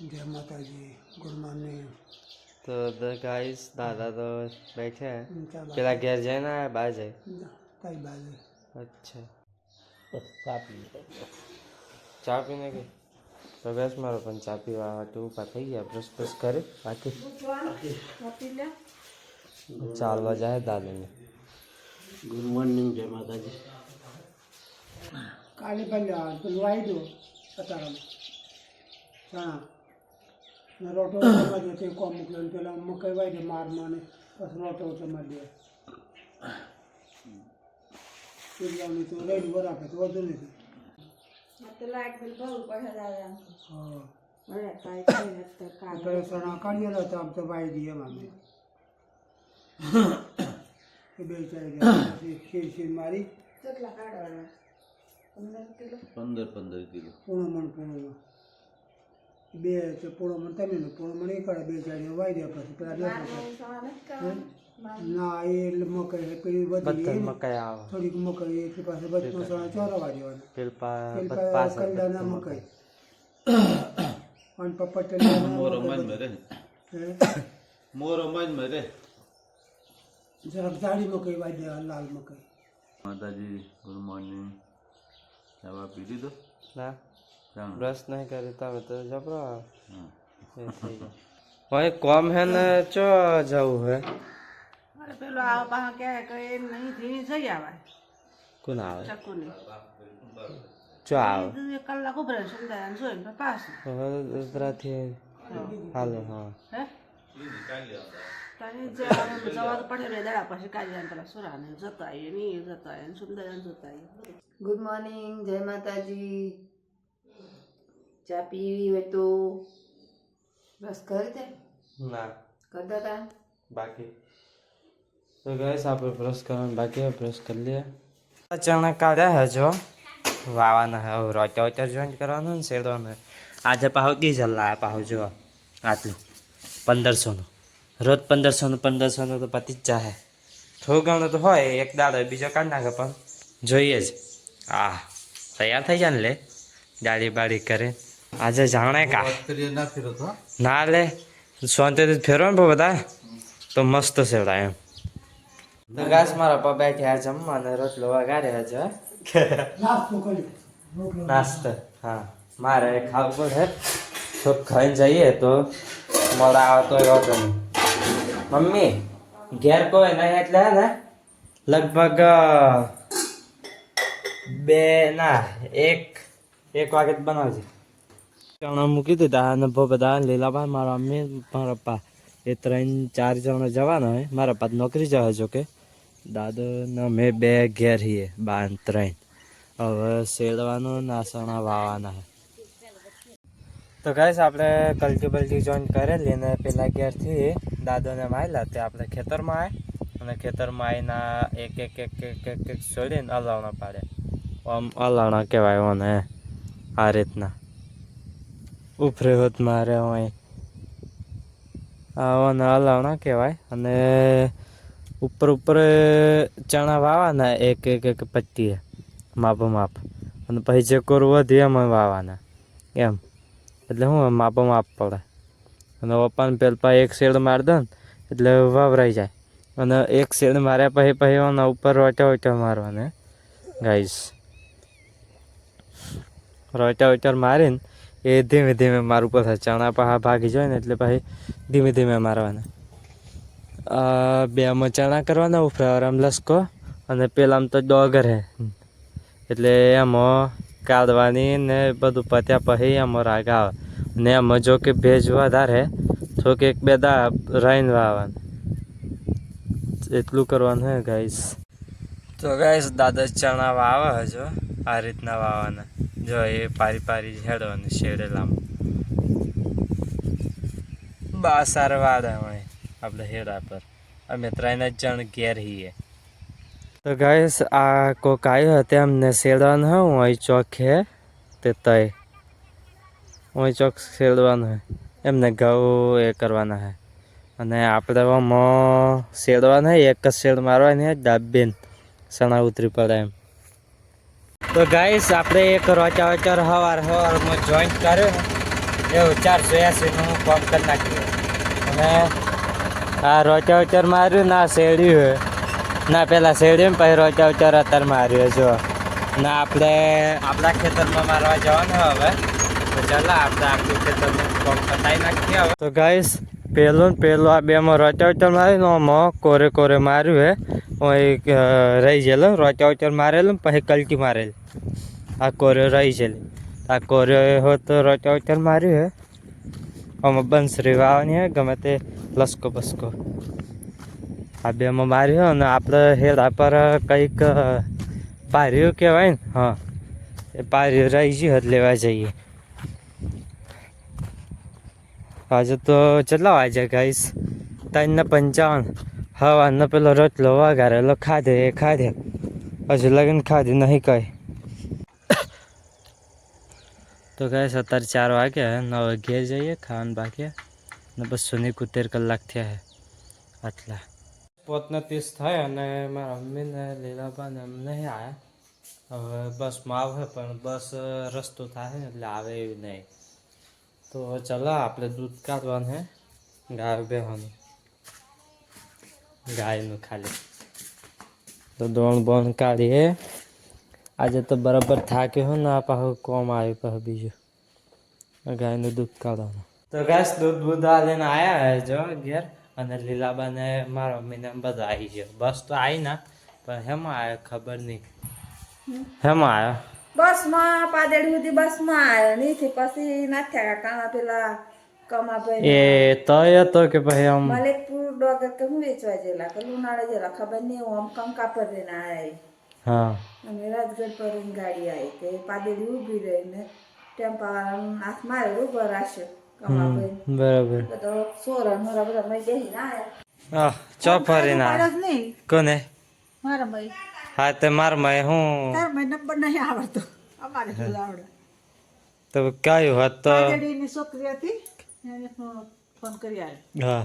जय माता जी good morning. तो गाइस दादा तो बैठे हैं क्या बात पेला घेर जाए ना बाहर जाए। कई बात है। अच्छा चा पीने की तो गैस मारो पण चा पीवा हाटू ऊभा થઈ ગયા બ્રશ બ્રશ કરે બાકી ચાલવા જાય દાદાને। गुड मॉर्निंग जय माता जी। काले पल्ले पिलवाई दो सतारम हाँ न रोटो मध्ये ते कोम मुकलन पेला मकई वाई दे मार माने बस रोटो तो मध्ये पिलवानी तो रेड बरा पे तो वजन नहीं ಮತ್ತೆ ಲೈಟ್ ಬಿಲ್ ಬಹು ಪಡದಾದ हां ಒಳ್ಳೆ ಕಾಯ್ತು ಕಾಲ तो सणा काढलेला होता आमचा बाई दिया मामे ते बेचारे शेर मारी કેટલા કાઢવાના 15 કિલો 15 किलो પૂણો મણ બે તો પૂણો મણ તમે ને પૂણો મણ એક બેચારી વાઈ દે પછી પેલા સવાને કામ ના એ મકઈ પેલી બત્તર બધી મકાઈ આવે થોડીક મકઈ એટલી પાસે બચનો સણા ચોરવા દેવાના પેલપા પેલા કંડાના મકઈ અને પપટલીના मोरो मन में मोरो मन में रे જરાક જાડી મકઈ વાઈ દે લાલ મકઈ। माता जी गुड मॉर्निंग दवा पी ली तो ના क्या બ્રશ નહીં કરી તમે તો જબરો हाँ એ થઈ ગયો ભાઈ કોમ હે ને ચો જવું હે અરે પેલો આ પા કે કે નહીં ધીણી જઈ આવાય કોણ આવે ચકુની ચો આવે એ કલાક ઉભરે સંદાન જોઈને પાસ ઉતરાથી હાલો હા હે તાની જવા તો પડે રે દડા પછી કાઢી પેલા સુરાને જતા એ ની જતા એ સુંદર જતા ગુડ મોર્નિંગ જય માતાજી ચા પીવી હોય તો બસ કરી દે ના કરતા તા બાકી તો ગઈસ આપણે બ્રશ કરવાનું બાકી है બ્રશ कर लिया चना काढ़ा है जो વાવાના है और रोटा वोटा જોઈન્ટ કરવાનું ને શેડવાનું આજે પાહો ડીઝલ લાયા પાહો જો આટલું 1500નું રોજ 1500નું તો પતી જ જાય થોડું ઘણું તો હોય એક દાડો બીજો કાઢી નાખે પણ જોઈએ જ આ તૈયાર થઈ જાય ને લે દાડી બાડી કરે આજે જાણે કા ना फिर तो ના લે શાંતિથી ફેરવો ને બધા તો મસ્ત સેવડાય એમ તો ગાસ મારા પપ્પા બેઠ્યા જમવા ને રોટલો વગાડ્યા છે નાસ્તો કર્યો નાસ્તો હા મારે ખાવું પડે તો ખાઈને જઈએ તો મોડા આવતો વાંધો નહીં મમ્મી ઘેર કોઈ નહીં એટલે હે ને લગભગ એક વાગે જ બનાવજે ચણા મૂકી દીધા અને બધા લીલાભાઈ મારા મમ્મી મારા પપ્પા એ 3-4 જણા જવાના હોય મારા પપ્પા નોકરી જવા જો કે દાદો ને મેં 2 ઘેર હીએ 3 હવે શેડવાનું નાસણા વાવાના તો ગાઈસ આપણે કલ્ટી બલ્ટી જોઈન કરેલી ને પેલા ઘેરથી દાદોને મારેલા તે આપણે ખેતરમાં આવ્યા અને ખેતરમાં આવીને એક છોડીને અલાવણા પાડ્યા આમ અલાવણા કહેવાય ઓને આ રીતના ઉફરે હોત મારે હોય આવાના અલાવણા કહેવાય અને ઉપર ચણા વાવાના એક પટ્ટીએ માપ અને પછી જે કોર વધે એમાં વાવાના એમ એટલે શું માપ પડે અને પપ્પાને પેલા એક શેડ મારી દો ને એટલે વાવરાઈ જાય અને એક શેડ માર્યા પછી એના ઉપર રોટા મારવાના ગાઈસ રોટા મારીને એ ધીમે ધીમે મારવું પડે ચણા પાછા ભાગી જાય ને એટલે પછી ધીમે ધીમે મારવાના બેમાં ચણા કરવાના ઉફરા આમ લસકો અને પેલામાં તો ડોગર હે એટલે એમાં કાઢવાની ને બધું પત્યા પછી એમાં રાગ આવે ને એમાં જો કે ભેજ વધારે તો કે 1-2 દા રહીને વાવવાનું એટલું કરવાનું હે ગાઈસ તો ગાઈસ દાદા ચણા વાવે જો આ રીતના વાવવાના જો એ પારી હેડવાનું શેડેલામાં બાસાર વાડા હોય આપણે હેડા પર અમે 3 જણ ઘેર હીએ તો ગાઈસ આ કોક આવ્યો હતો અમને શેડવાનું હોય હું ચોક હે તે તય હું ચોક શેડવાનું હોય એમને ઘઉં એ કરવાના હે અને આપણે શેડવાના હોય એક જ શેડ મારવાની હોય દાબીને સણા ઉતરી પડે એમ તો ગાઈસ આપણે એક રોચા હવારમાં જોઈન્ટ કર્યો એવું 480 નું કામ કરી નાખ્યું. અને આ રોચાવચર માર્યું ના શેડ્યું ના પેલા શેડ્યું પછી રોચાવચર અત્યારે માર્યું જો. ના આપણે આપણા ખેતરમાં મારવા જવાનું હવે તો ચાલો આપણે આપણું ખેતરનું કામ પતાવી નાખીએ હવે. તો ગાઈસ પેલું આ બેમાં રોચાવચર માર્યું આમાં કોરે કોરે માર્યું હે હું એક રહી ગયેલું રોચાવચર મારેલું પછી કલકી મારેલી આ કોરે રહી ગયેલી આ કોરે હો તો રોચાવચર માર્યું હે આમાં બંસરી વાવવાની હે ગમે તે લસકો બસકો આ બેમાં માર્યું અને આપણે હેડા પર કંઈક પાર્યું કહેવાય ને હા એ પાર્યું રહી ગયું જ લેવા જઈએ. આજે તો કેટલા વાગ્યા ગાઈસ 3:55 હવાનો પેલો રોટલો વઘારેલો ખાધે હજુ લગન ખાધે નહીં કઈ. તો ગાઈસ અત્યારે 4 વાગ્યા ને હવે ઘેર જઈએ ખાવાનું બાકી ને 270 કલાક થયા હે આટલા 30 થાય અને મારા મમ્મીને લીલાબાને એમ નહીં આવ્યા હવે બસમાં આવે પણ બસ રસ્તો થાય એટલે આવે એવું નહીં. તો ચાલો આપણે દૂધ કાઢવાનું હે ગાય બેવાનું ગાયનું ખાલી તો દોણ બોણ કાઢીએ. આજે તો બરાબર થાક્યો હો ને આ પાછું કોમ આવ્યું પાછું બીજું ગાયનું દૂધ કાઢવાનું. તો ગાય દૂધ લઈને આવ્યા જો ઘેર અને લીલાબાને મારા મમ્મીને બધા આવી ગયો. બસ તો આવી ના પણ હેમાં આવ્યો ખબર નહીં હેમાં આવ્યો બસમાં પાદેડી સુધી બસમાં આવ્યો નીથી પછી નાથ્યા કાના પેલા કમાભાઈ એ તો હતો કે ભાઈ આમ મલેકપુર ડોગર કે હું વેચવા જેલા કે લુનાળા જેલા ખબર નહીં હું આમ કંકા પર રહીને આવ્યા હા અને રાજગઢ પર ગાડી આવી તે પાદેડી ઊભી રહીને ટેમ્પાવાળાનો હાથ માર્યો ઉભો રાખ્યો કમાભાઈ બરાબર તો સોરા મોરા બધા મેં બેસીને આવ્યા. ચો ફરીને નહીં કોને મારા ભાઈ હા તે માર મેં હું તાર મને નંબર નહીં આવડતો અમારે શું આવડે તો કયું હોત તો પાદેડીની છોકરી હતી એને ફોન કરી આવ્યો હા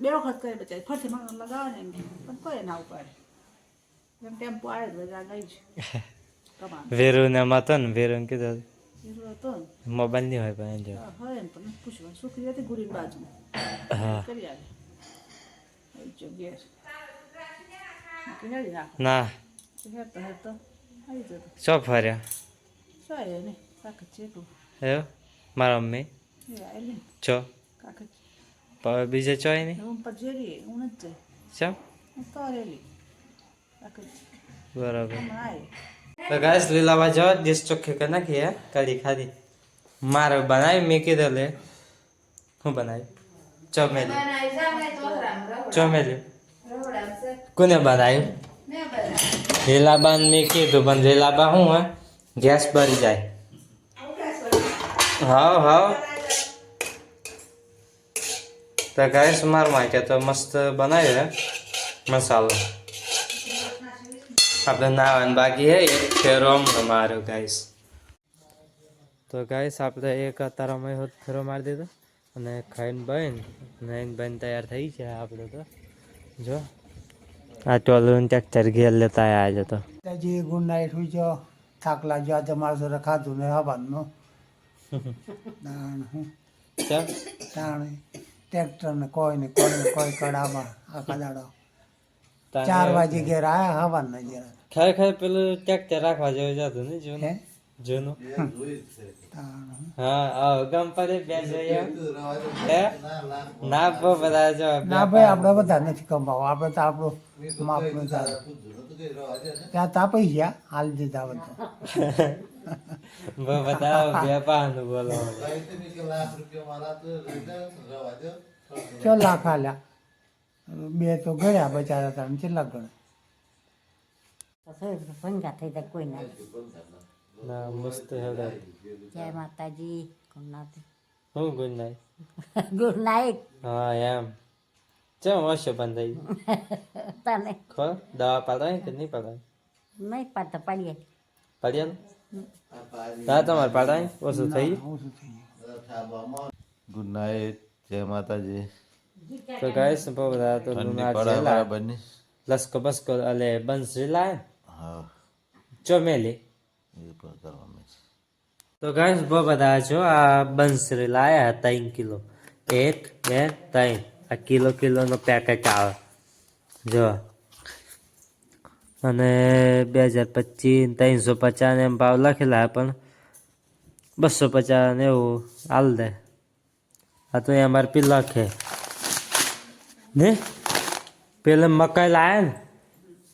2 વખત કરી બચારી ફરથી મને લગાવે ને એમ પણ કોઈ ના ઉપાડે એમ ટેમ્પો આવે બધા ગઈ છે કમા વેરુને એમાં હતો ને વેરુને કીધું એટલો હતો ને મોબાઈલ નહીં હોય પણ જો હોય ને પણ પૂછવા છોકરી હતી ગુરીની બાજુ હા કરી આવે જો ગેસ હેડી નાખો ના હેરતો આવી જતો ચો ફર્યા શું ને કાકત ચેકું એવું મારા મમ્મી એ આવેલી ચો કાકત પણ બીજે ચોય નહીં હું પર જેરી હું જ ચમ જાય હું તો રેલી કાકત બરાબર હમણાં આવી તો ગાઈસ લીલાબા જો ડીશ ચોખ્ખી કરી નાખી હે કઢી ખાધી મારે બનાવી મેં કીધું લે હું બનાવી ચોમેલી કોને બનાવ્યું લીલાબા મેં કીધું પણ લીલાબા શું હે ગેસ ભરી જાય હા તો ગાઈસ માર માટે તો મસ્ત બનાવ્યું હે મસાલો આપણે નાવાનું બાકી હે એક ફેરો હમણાં માર્યો ગાઈસ. તો ગાઈસ આપણે એક તારામાં હોત ફેરો મારી દીધો અને ખાઈને બહીને તૈયાર થઈ ગયા આપણે તો જો આ ટોલું ટ્રેક્ટર ઘેર લેતા આવ્યા આજે તો જે ગુડ નાઇટ હોય છે થાક લાગ્યો આજે મારા જોડે ખાધું ને હવાનું ચમ તાણે ટ્રેક્ટર ને કોઈ કડામાં આખા દાડો 4 વાગે ઘેર આયા હવાના જરા ખરેખર પેલું ટ્રેક્ટર રાખવા જેવું જતું ને જૂનું હે જૂનું તાણે હા ગમ પડે બે જોઈએ હે ના બધા જો ના ભાઈ આપણે બધા નથી કમાવા આપણે તો આપણું માપનું ચાલે ત્યાં તાપાઈ ગયા હાલ દીધા બધા બધા બે પાનું બોલો ચો લાખ આલ્યા 2 તો ગણ્યા બચારા તાણ કેટલા ગણે ભંગા થઈ જાય કોઈ ના ના મસ્ત હેડે જય માતાજી ગુડ હું ગુડ નાઈટ નાઇટ હા એમ ચમ હશે બંધાઈ તને ખો દવા પાડવાય કે નહીં પાડવાય નહીં પાડતા પાડીએ પાડ્યા હા તમારે પાડવાય ઓછું થઈ ઓછું થઈ ગયું ગુડ નાઇટ જય માતાજી. તો ગાઈસ બહુ બધા તો ઠંડી લુના પડે જેલા બરાબર ની. લસકો બસકો અલે બંસરી લાય હા ચોમેલી એ પણ કરવાનું છે. તો ગાઈસ બહુ બધા જો આ બંસરી લાયા 3 કિલો 1 2 3 આ કિલોનો પેકેટ આવે જો અને 2025 350 ને એમ ભાવ લખેલા પણ 250 ને એવું હાલ દે આ તો MRP લખે ને પેલે મકાઈ લાયા ને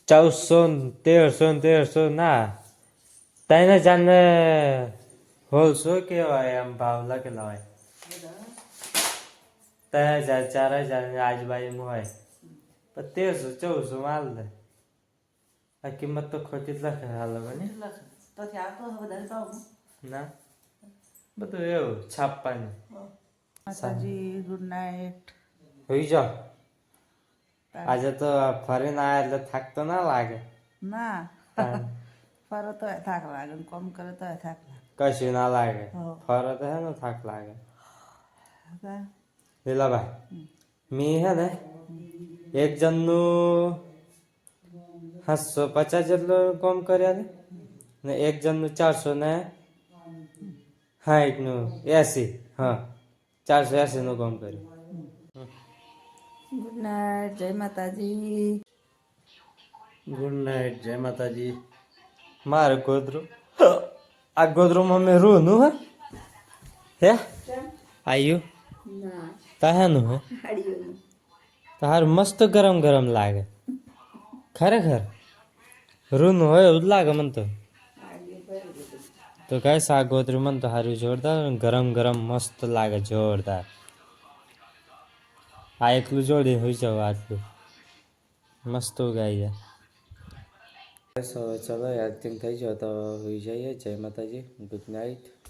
1400 ના 3000 ને હોલસો કેવાય એમ ભાવ લખેલા હોય 3000 4000 ની આજુબાજુમાં હોય પણ 1300 1400 માલ દે આ કિંમત તો ખોટી જ લખે હાલ બને તો ત્યાં તો વધારે ભાવ ના બધું એવું છાપવાની માતાજી ગુડ નાઇટ હોઈ જાઓ આજે તો ફરીને આયા એટલે થાક તો ના લાગે ના ફરો તો થાક લાગે ને કોમ કરે તો થાક કશું ના લાગે હો. ફરો તો હે ને થાક લાગે લાગે લીલાભાઈ મી હે ને એક જણનું 750 જેટલું કામ કર્યા ને એક જણનું 460 નું 80 હા 480 નું કામ કર્યું ગુડ નાઇટ જય માતાજી ગુડ નાઇટ જય માતાજી મારે ગોદરું આ ગોદરુંમાં મેં રૂનું હે આયુ તાહાનું હે તારું મસ્ત ગરમ ગરમ લાગે ખરેખર રૂનું હોય એવું જ લાગે મને તો કઈ આ ગોદરું મને તો સારું જોરદાર ગરમ ગરમ મસ્ત લાગે જોરદાર આ એકલું જોડી હોઈ જાવ આટલું મસ્ત ઉગાઈ જાય ચલો યાદ થઈ જાવ તો હોઈ જઈએ જય માતાજી ગુડ નાઇટ